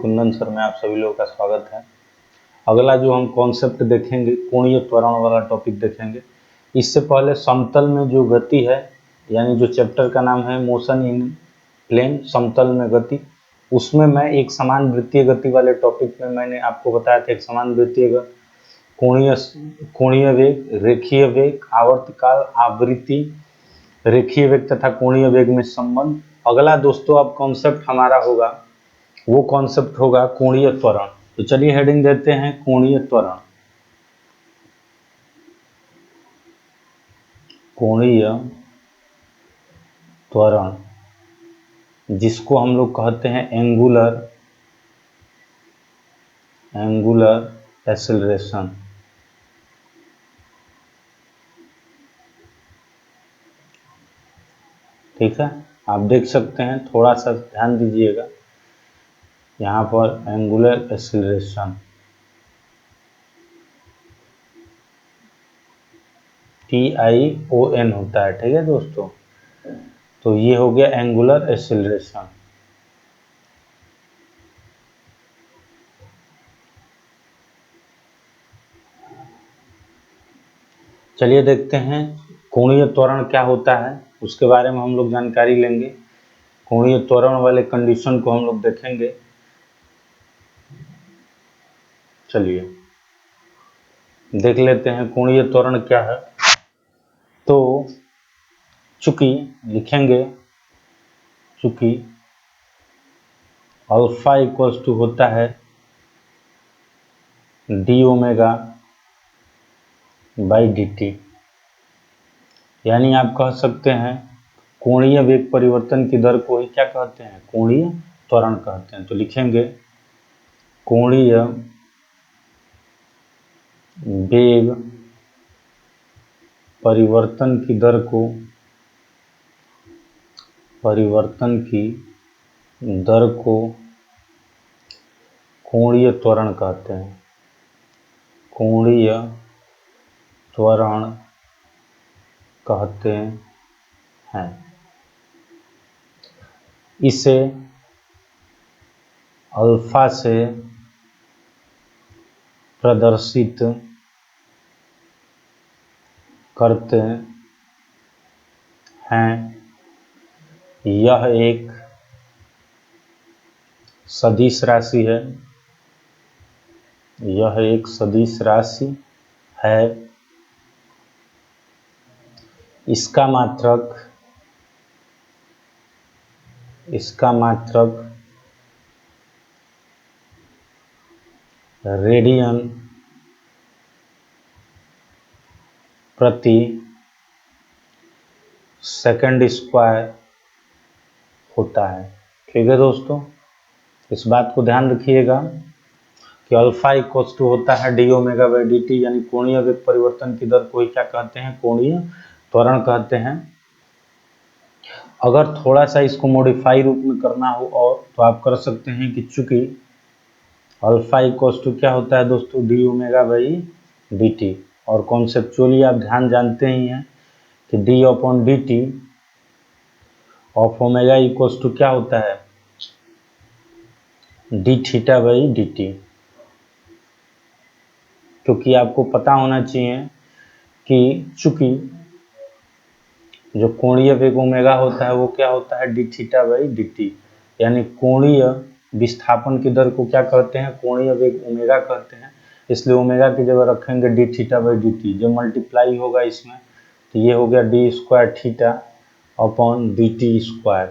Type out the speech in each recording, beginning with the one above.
Kundan sir में आप सभी लोगों का स्वागत है। अगला जो हम कॉन्सेप्ट देखेंगे कोणीय त्वरण वाला टॉपिक देखेंगे। इससे पहले समतल में जो गति है, यानी जो चैप्टर का नाम है मोशन इन प्लेन, समतल में गति, उसमें मैं एक समान वृत्तीय गति वाले टॉपिक में मैंने आपको बताया था एक समान वृत्तीय कोणीय वेग, रेखीय वेग, आवर्तकाल, आवृत्ति, रेखीय वेग तथा कोणीय वेग में संबंध। अगला दोस्तों अब कॉन्सेप्ट हमारा होगा, वो कॉन्सेप्ट होगा कोणीय त्वरण। तो चलिए हेडिंग देते हैं कोणीय त्वरण। कोणीय त्वरण जिसको हम लोग कहते हैं एंगुलर एक्सेलरेशन। ठीक है, आप देख सकते हैं, थोड़ा सा ध्यान दीजिएगा यहाँ पर एंगुलर एक्सेलरेशन TION होता है। ठीक है दोस्तों, तो ये हो गया एंगुलर एक्सेलरेशन। चलिए देखते हैं कोणीय त्वरण क्या होता है, उसके बारे में हम लोग जानकारी लेंगे। कोणीय त्वरण वाले कंडीशन को हम लोग देखेंगे। चलिए देख लेते हैं कोणीय त्वरण क्या है। तो चूंकि लिखेंगे, चूंकि अल्फा इक्वल्स टू होता है D omega by d T, यानी आप कह सकते हैं कोणीय वेग परिवर्तन की दर को ही क्या कहते हैं, कोणीय त्वरण कहते हैं। तो लिखेंगे कोणीय वेग परिवर्तन की दर को कोणीय त्वरण कहते हैं। कोणीय त्वरण कहते हैं। इसे अल्फा से प्रदर्शित करते हैं। यह एक सदिश राशि है, यह एक सदिश राशि है। इसका मात्रक रेडियन प्रति सेकंड स्क्वायर होता है। ठीक है दोस्तों, इस बात को ध्यान रखिएगा कि अल्फा इक्वल्स टू होता है D omega by d T, यानी कोणीय वेग परिवर्तन की दर को ही क्या कहते हैं, कोणीय त्वरण कहते हैं। अगर थोड़ा सा इसको मॉडिफाई रूप में करना हो और तो आप कर सकते हैं कि चूंकि अल्फा इक्वल्स टू क्या होता है दोस्तों, d omega by d t, और कॉन्सेप्चुअली आप ध्यान जानते ही हैं कि d upon d t of omega equals to क्या होता है, d theta by d t. क्योंकि आपको पता होना चाहिए कि चूंकि जो कोणीय वेग ओमेगा होता है वो क्या होता है, d theta by d T, यानी कोणीय विस्थापन की दर को क्या कहते हैं, कोणीय वेग ओमेगा कहते हैं। इसलिए ओमेगा की जगह रखेंगे D theta by d T. जब मल्टीप्लाई होगा इसमें तो ये हो गया D square theta upon d T square.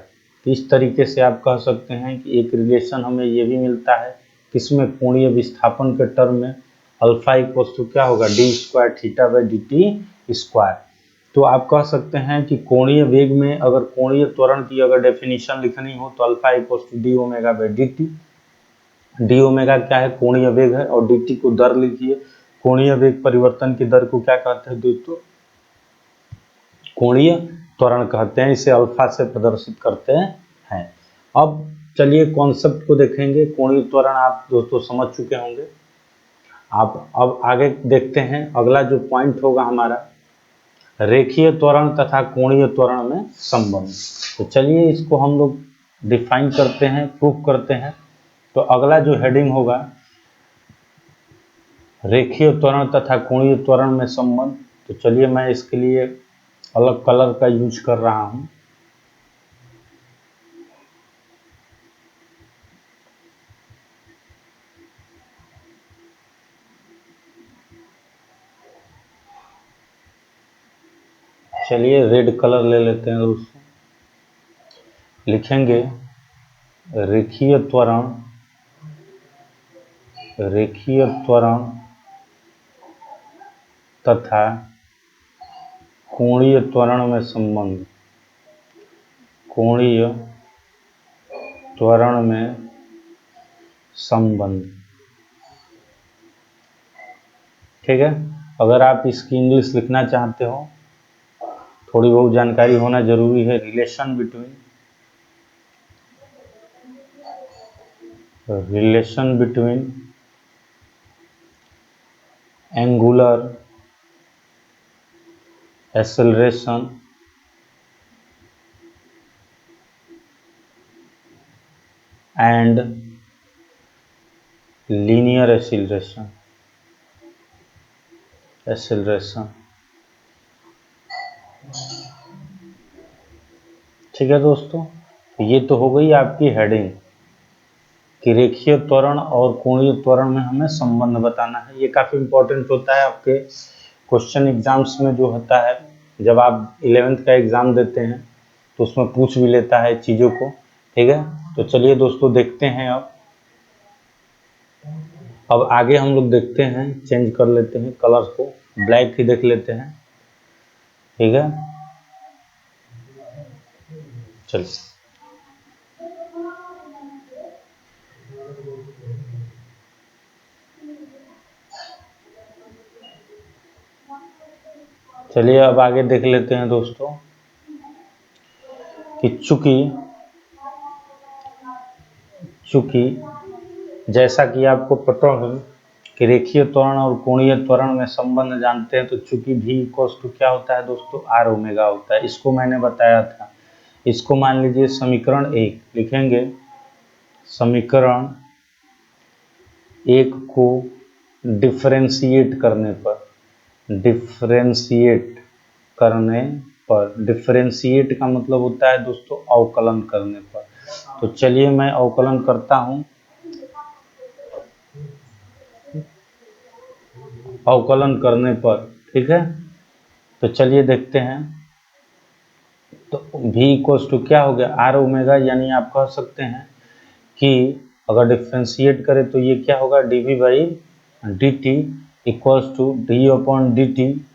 तो इस तरीके से आप कह सकते हैं कि एक रिलेशन हमें ये भी मिलता है, किसमें, कोणीय विस्थापन के टर्म में अल्फा इक्वल्स टू क्या होगा, D square theta by d T square. तो आप कह सकते हैं कि कोणीय वेग में अगर कोणीय त्वरण की अगर डेफिनेशन लिखनी हो तो alpha equals to d omega by d t. D omega क्या है, कोणीय वेग है, और डी टी को दर लिखिए। कोणीय वेग परिवर्तन की दर को क्या कहते हैं दोस्तों, कोणीय त्वरण कहते हैं। इसे अल्फा से प्रदर्शित करते हैं। अब चलिए कॉन्सेप्ट को देखेंगे। कोणीय त्वरण आप दोस्तों समझ चुके होंगे। आप अब आगे देखते हैं, अगला जो पॉइंट होगा हमारा रेखीय त्वरण तथा कोणीय त्वरण में संबंध। तो चलिए इसको हम लोग डिफाइन करते हैं, प्रूफ करते हैं। तो तो अगला जो हेडिंग होगा रेखीय त्वरण तथा कोणीय त्वरण में संबंध। तो चलिए मैं इसके लिए अलग कलर का यूज कर रहा हूं। चलिए रेड कलर ले लेते हैं दोस्तों। लिखेंगे रेखीय त्वरण तथा कोणीय त्वरण में संबंध। कोणीय त्वरण में संबंध, ठीक है। अगर आप इसकी इंग्लिश लिखना चाहते हो, थोड़ी बहुत जानकारी होना जरूरी है। Relation between angular acceleration and linear acceleration. ठीक है दोस्तों, ये तो हो गई आपकी हेडिंग कि रेखीय त्वरण और कोणीय त्वरण में हमें संबंध बताना है। ये काफी इंपॉर्टेंट होता है आपके क्वेश्चन एग्जाम्स में जो होता है। जब आप 11th का एग्जाम देते हैं तो उसमें पूछ भी लेता है चीजों को, ठीक है। तो चलिए दोस्तों देखते हैं। अब आगे हम लोग देखते हैं, चेंज कर लेते हैं कलर को, ब्लैक ही देख लेते हैं, ठीक है। चलिए अब आगे देख लेते हैं दोस्तों कि चूंकि जैसा कि आपको पता है कि रेखीय त्वरण और कोणीय त्वरण में संबंध जानते हैं, तो चूंकि भी इक्वल्स टू क्या होता है दोस्तों, आर ओमेगा होता है। इसको मैंने बताया था। इसको मान लीजिए समीकरण 1 लिखेंगे। समीकरण 1 को डिफरेंशिएट करने पर, डिफरेंशिएट का मतलब होता है दोस्तों अवकलन करने पर। तो चलिए मैं अवकलन करता हूं। अवकलन करने पर, ठीक है। तो चलिए देखते हैं। तो v इक्वल्स टू क्या हो गया, आर ओमेगा, यानी आप कह सकते हैं कि अगर डिफ्रेंशिएट करें तो ये क्या होगा, dv by dt equals to d upon d t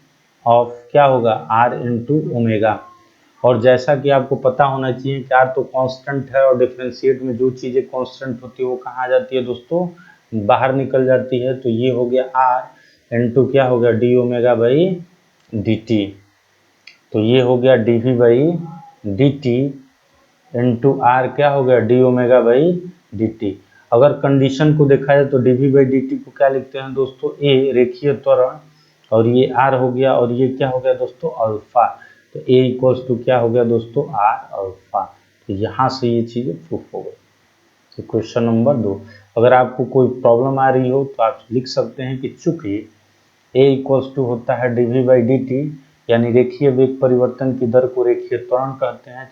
of क्या होगा, आर इंटू ओमेगा। और जैसा कि आपको पता होना चाहिए कि आर तो कांस्टेंट है, और डिफरेंशिएट में जो चीज़ें कांस्टेंट होती है वो कहाँ आ जाती है दोस्तों, बाहर निकल जाती है। तो ये हो गया आर इंटू क्या हो गया, d omega by d t. तो ये हो गया dv by d t into r क्या हो गया, d omega by d t. अगर कंडीशन को देखा जाए तो dv बाई डी टी को क्या लिखते हैं दोस्तों, ए रेखीय त्वरण, और ये आर हो गया, और ये क्या हो गया दोस्तों, अल्फा। तो ए इक्वल्स टू क्या हो गया दोस्तों, आर अल्फा। तो यहाँ से ये चीज़ें प्रूफ हो गई। तो क्वेश्चन नंबर 2, अगर आपको कोई प्रॉब्लम आ रही हो तो आप लिख सकते हैं कि चूंकि ए इक्वल्स टू होता है dv बाई डी टी, यानी रेखीय वेग परिवर्तन की दर को रेखीय त्वरण कहते हैं,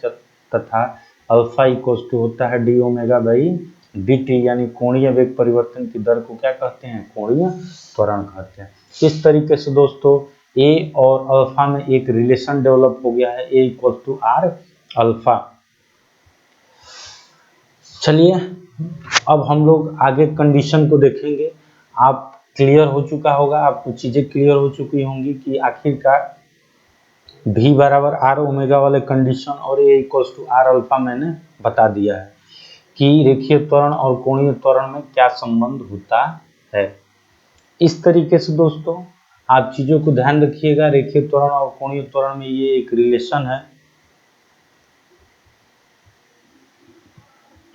तथा अल्फा इक्वल्स टू होता है D omega by d T, यानी कोणीय वेग परिवर्तन की दर को क्या कहते हैं, कोणीय त्वरण कहते हैं। इस तरीके से दोस्तों ए और अल्फा में एक रिलेशन डेवलप हो गया है, ए इक्वल्स टू आर अल्फा। चलिए अब हम लोग आगे कंडीशन को देखेंगे। आप क्लियर हो चुका होगा, आपको चीजें क्लियर हो चुकी होंगी कि आखिरकार v बराबर आर ओमेगा वाले कंडीशन और ए इक्वल्स टू आर अल्फा मैंने बता दिया है कि रेखीय त्वरण और कोणीय त्वरण में क्या संबंध होता है। इस तरीके से दोस्तों आप चीजों को ध्यान रखिएगा। रेखीय त्वरण और कोणीय त्वरण में ये एक रिलेशन है।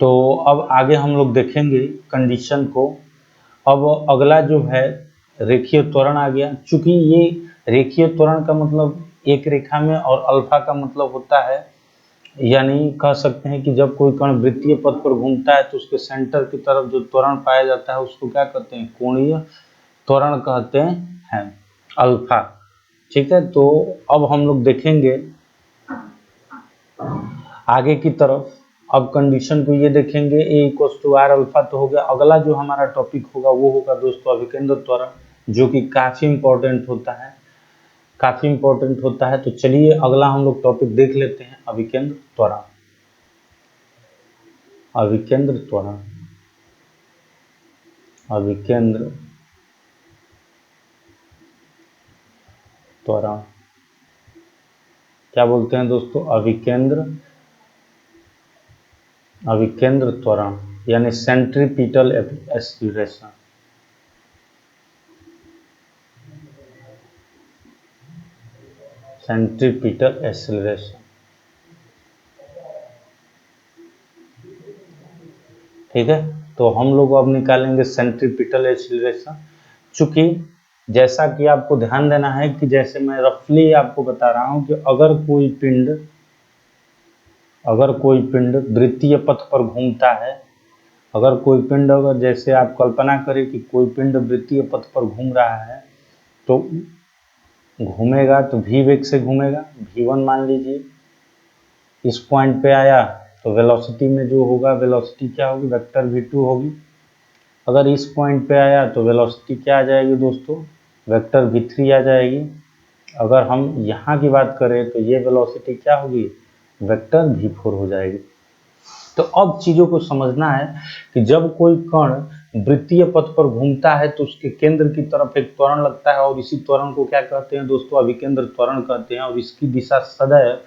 तो अब आगे हम लोग देखेंगे कंडीशन को। अब अगला जो है रेखीय त्वरण आ गया। चूंकि ये रेखीय त्वरण का मतलब एक रेखा में और अल्फा का मतलब होता है यानी कह सकते हैं कि जब कोई कण वृत्तीय पथ पर घूमता है तो उसके सेंटर की तरफ जो त्वरण पाया जाता है उसको क्या कहते हैं, कोणीय त्वरण कहते हैं, अल्फा। ठीक है, तो अब हम लोग देखेंगे आगे की तरफ। अब कंडीशन को ये देखेंगे, ए इक्वल्स टू आर अल्फा तो हो गया। अगला जो हमारा टॉपिक होगा वो होगा दोस्तों अभिकेंद्र त्वरण, जो कि काफी इंपॉर्टेंट होता है, काफी इंपॉर्टेंट होता है। तो चलिए अगला हम लोग टॉपिक देख लेते हैं, अभिकेंद्र त्वरण। अभिकेंद्र त्वरण, अभिकेंद्र त्वरण क्या बोलते हैं दोस्तों, अभिकेंद्र, अभिकेंद्र त्वरण यानी सेंट्रीपिटल एक्सीलरेशन। सेंट्रीपिटल एक्सीलरेशन, ठीक है। तो हम लोग अब निकालेंगे सेंट्रीपिटल एक्सीलरेशन। चूंकि जैसा कि आपको ध्यान देना है कि जैसे मैं रफली आपको बता रहा हूं कि अगर कोई पिंड वृत्तीय पथ पर घूमता है, अगर कोई पिंड, अगर जैसे आप कल्पना करें कि कोई पिंड वृत्तीय पथ पर घूम रहा है तो घूमेगा तो v वेग से घूमेगा, v1 मान लीजिए। इस पॉइंट पे आया तो वेलोसिटी में जो होगा, वेलोसिटी क्या होगी, वेक्टर v2 होगी। अगर इस पॉइंट पे आया तो वेलोसिटी क्या आ जाएगी दोस्तों, वेक्टर v3 आ जाएगी। अगर हम यहाँ की बात करें तो ये वेलोसिटी क्या होगी, वेक्टर v4 हो जाएगी। तो अब चीजों को समझना है कि जब कोई कण वृत्तीय पथ पर घूमता है तो उसके केंद्र की तरफ एक त्वरण लगता है, और इसी त्वरण को क्या कहते हैं दोस्तों, अभिकेंद्र त्वरण कहते हैं। और इसकी दिशा सदैव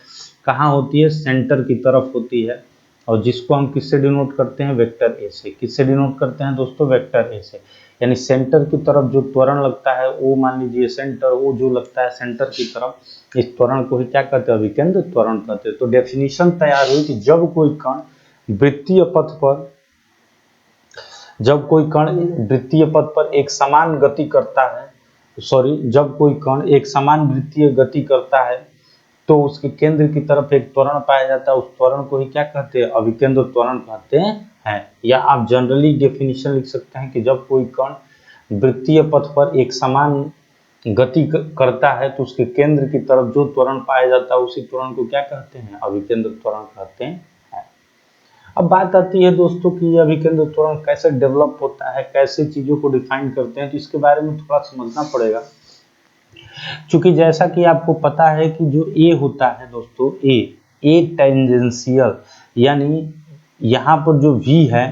कहाँ होती है, सेंटर की तरफ होती है, और जिसको हम किससे डिनोट करते हैं, वेक्टर ए से। किससे डिनोट करते हैं दोस्तों, वेक्टर ए से। यानी सेंटर की तरफ जो त्वरण लगता है वो मान लीजिए सेंटर, वो जो लगता है सेंटर की तरफ, इस त्वरण को ही क्या कहते हैं, अभिकेंद्र त्वरण कहते हैं। तो डेफिनेशन तैयार हुई कि जब कोई कण वृत्तीय पथ पर, जब कोई कण वृत्तीय पथ पर एक समान गति करता है, सॉरी, जब कोई कण एक समान वृत्तीय गति करता है तो उसके केंद्र की तरफ एक त्वरण पाया जाता है, उस त्वरण को ही क्या कहते हैं, अभिकेंद्र त्वरण कहते हैं। या आप जनरली डेफिनेशन लिख सकते हैं कि जब कोई कण वृत्तीय पथ पर एक समान गति करता है तो उसके केंद्र की तरफ जो त्वरण पाया जाता है उसी त्वरण को क्या कहते हैं, अभिकेंद्र त्वरण कहते हैं। अब बात आती है दोस्तों कि ये अभिकेंद्र त्वरण कैसे डेवलप होता है, कैसे चीजों को डिफाइन करते हैं, तो इसके बारे में थोड़ा समझना पड़ेगा। क्योंकि जैसा कि आपको पता है कि जो ए होता है दोस्तों, ए टेंजेंशियल, यानी यहाँ पर जो v है,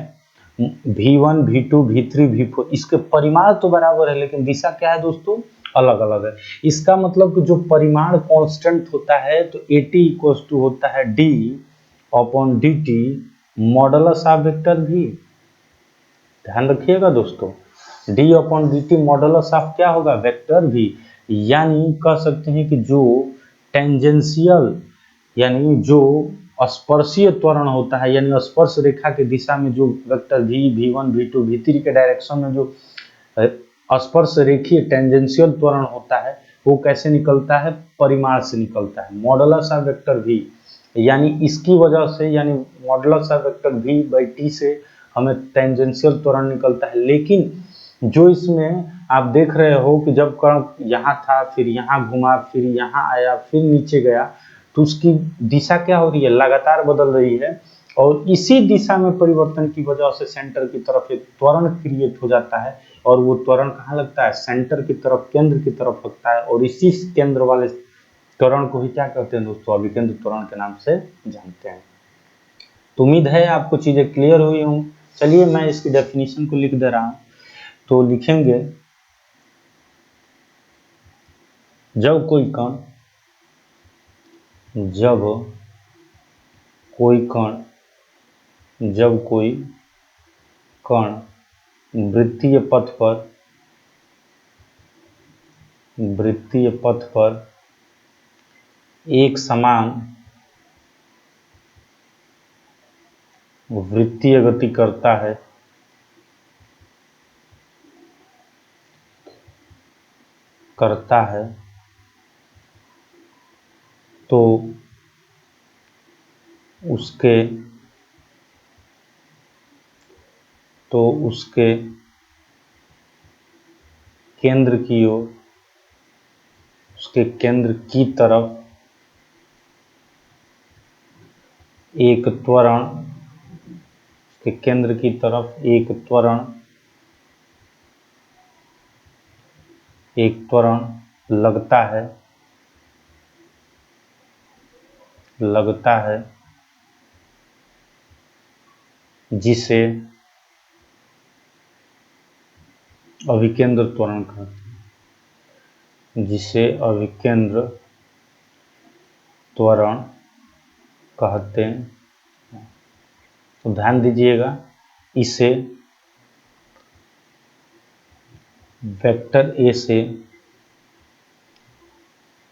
v1 v2 v3 v4, इसके परिमाण तो बराबर है लेकिन दिशा क्या है दोस्तों, अलग अलग है। इसका मतलब कि जो परिमाण कांस्टेंट होता है तो at इक्वल्स टू होता है d upon dt modulus of vector v। ध्यान रखिएगा दोस्तों, d upon dt modulus of क्या होगा, वेक्टर v। यानी कह सकते हैं कि जो टेंजेंशियल यानी जो स्पर्शीय त्वरण होता है, यानी स्पर्श रेखा की दिशा में जो vector v, v1 v2 v3 के डायरेक्शन में जो स्पर्श रेखीय टेंजेंशियल त्वरण होता है वो कैसे निकलता है, परिमाण से निकलता है, मॉडुलस ऑफ वेक्टर v। यानी इसकी वजह से, यानी modulus of vector v by t से हमें टेंजेंशियल त्वरण निकलता है। लेकिन जो इसमें आप देख रहे हो कि जब कण यहाँ था, फिर यहाँ घुमा, फिर यहाँ आया, फिर नीचे गया, तो उसकी दिशा क्या हो रही है, लगातार बदल रही है। और इसी दिशा में परिवर्तन की वजह से सेंटर की तरफ एक त्वरण क्रिएट हो जाता है, और वो त्वरण कहाँ लगता है, सेंटर की तरफ, केंद्र की तरफ लगता है। और इसी केंद्र वाले त्वरण को ही क्या कहते हैं दोस्तों, अभिकेंद्र त्वरण के नाम से जानते हैं। तो उम्मीद है आपको चीजें क्लियर हुई हों। चलिए मैं इसकी डेफिनेशन को लिख दे रहा हूं। तो लिखेंगे, जब कोई कण, जब कोई कण, जब कोई कण वृत्तीय पथ पर, वृत्तीय पथ पर एक समान वृत्तीय गति करता है, करता है तो उसके केंद्र की ओर, उसके केंद्र की तरफ एक त्वरण, उसके केंद्र की तरफ एक त्वरण लगता है जिसे अभिकेंद्र त्वरण कहते हैं, जिसे अभिकेंद्र त्वरण कहते हैं। तो ध्यान दीजिएगा, इसे वेक्टर ए से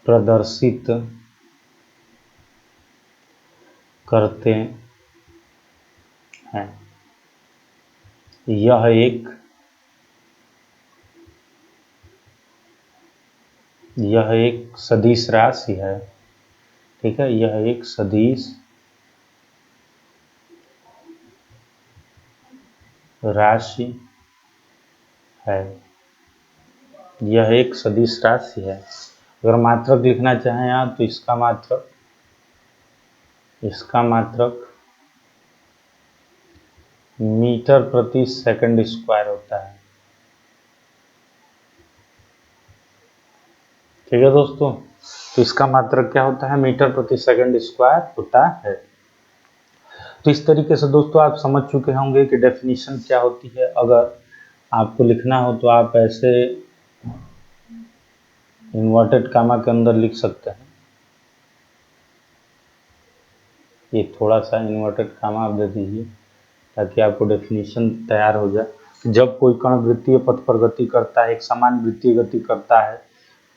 प्रदर्शित करते हैं। यह एक सदिश राशि है, ठीक है, यह एक सदिश राशि है, यह एक सदिश राशि है। अगर मात्रक लिखना चाहें आप तो इसका मात्रक मीटर प्रति सेकंड स्क्वायर होता है। ठीक है दोस्तों, तो इसका मात्रक क्या होता है? मीटर प्रति सेकंड स्क्वायर होता है। तो इस तरीके से दोस्तों आप समझ चुके होंगे कि डेफिनेशन क्या होती है। अगर आपको लिखना हो तो आप ऐसे इन्वर्टेड कामा के अंदर लिख सकते हैं। ये थोड़ा सा इन्वर्टेड कामा आप दे दीजिए ताकि आपको डेफिनेशन तैयार हो जाए। जब कोई कण वृत्तीय पथ पर गति करता है, एक समान वृत्तीय गति करता है,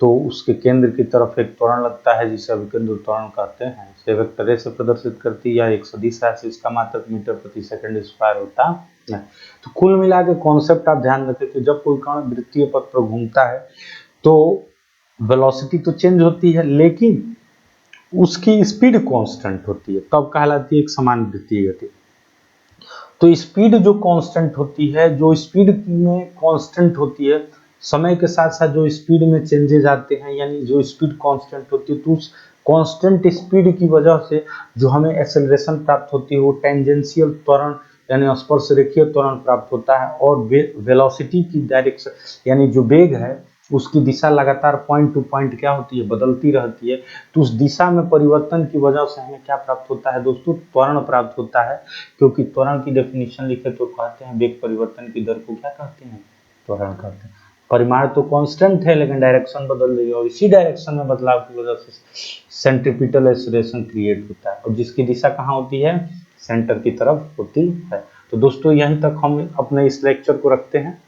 तो उसके केंद्र की तरफ एक त्वरण लगता है जिसे अभिकेंद्र त्वरण कहते हैं। इसे वेक्टर ए से प्रदर्शित करती है, एक सदिश राशि, इसका मात्रक मीटर प्रति सेकंड स्क्वायर होता है। तो कुल मिला के कॉन्सेप्ट आप ध्यान रखें कि जब कोई कण वृत्तीय पथ पर घूमता है तो वेलोसिटी तो चेंज होती है, लेकिन उसकी स्पीड कांस्टेंट होती है, तब कहलाती है एक समान वृत्तीय गति। तो स्पीड जो कांस्टेंट होती है, जो स्पीड में कांस्टेंट होती है, समय के साथ साथ जो स्पीड में चेंजेस आते हैं, यानी जो स्पीड कांस्टेंट होती है, तो उस कांस्टेंट स्पीड की वजह से जो हमें एक्सेलरेशन प्राप्त होती है वो टेंजेंशियल त्वरण यानी स्पर्श रेखीय त्वरण प्राप्त होता है। और वेलोसिटी की डायरेक्शन यानी जो वेग है उसकी दिशा लगातार पॉइंट टू पॉइंट क्या होती है? बदलती रहती है। तो उस दिशा में परिवर्तन की वजह से हमें क्या प्राप्त होता है दोस्तों? त्वरण प्राप्त होता है। क्योंकि त्वरण की डेफिनेशन लिखे तो कहते हैं वेग परिवर्तन की दर को क्या कहते हैं? त्वरण कहते हैं। परिमाण तो कांस्टेंट है लेकिन डायरेक्शन बदल रही है, और इसी डायरेक्शन में बदलाव की वजह से सेंट्रीपिटल एक्सीलरेशन क्रिएट होता है, और जिसकी दिशा कहाँ होती है? सेंटर की तरफ होती है। तो दोस्तों यहीं तक हम अपने इस लेक्चर को रखते हैं।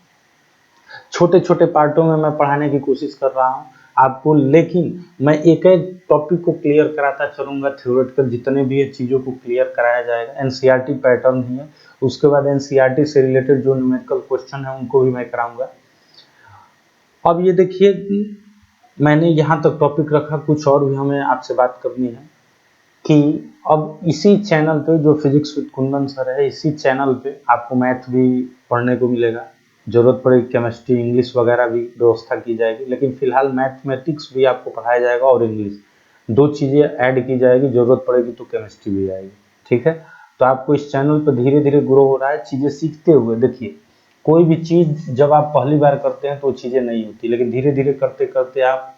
छोटे छोटे पार्टों में मैं पढ़ाने की कोशिश कर रहा हूँ आपको, लेकिन मैं एक एक टॉपिक को क्लियर कराता चलूंगा। थ्योरेटिकल जितने भी चीज़ों को क्लियर कराया जाएगा। एनसीईआरटी पैटर्न ही है, उसके बाद एनसीईआरटी से रिलेटेड जो न्यूमेरिकल क्वेश्चन है उनको भी मैं कराऊंगा। अब ये देखिए, मैंने यहाँ तक टॉपिक रखा, कुछ और भी हमें आपसे बात करनी है कि अब इसी चैनल पे जो फिजिक्स विद कुंदन सर है, इसी चैनल पे आपको मैथ भी पढ़ने को मिलेगा। जरूरत पड़े केमिस्ट्री, इंग्लिश वगैरह भी व्यवस्था की जाएगी, लेकिन फिलहाल मैथमेटिक्स भी आपको पढ़ाया जाएगा और इंग्लिश, दो चीज़ें ऐड की जाएगी। जरूरत पड़ेगी तो केमिस्ट्री भी आएगी, ठीक है। तो आपको इस चैनल पर धीरे धीरे ग्रो हो रहा है, चीज़ें सीखते हुए। देखिए, कोई भी चीज़ जब आप पहली बार करते हैं तो चीज़ें नहीं होती, लेकिन धीरे धीरे करते करते आप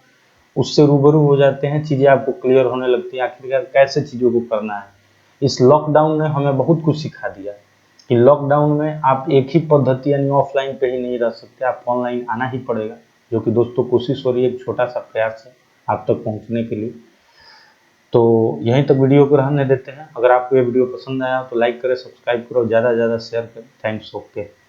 उससे रूबरू हो जाते हैं, चीज़ें आपको क्लियर होने लगती हैं आखिरकार कैसे चीज़ों को करना है। इस लॉकडाउन ने हमें बहुत कुछ सिखा दिया कि लॉकडाउन में आप एक ही पद्धति यानी ऑफलाइन पे ही नहीं रह सकते, आपको ऑनलाइन आना ही पड़ेगा, जो कि दोस्तों कोशिश हो रही है, एक छोटा सा प्रयास है आप तक पहुंचने के लिए। तो यहीं तक वीडियो को रहने देते हैं। अगर आपको ये वीडियो पसंद आया तो लाइक करें, सब्सक्राइब करो, ज़्यादा से ज़्यादा शेयर करें। Thanks, okay.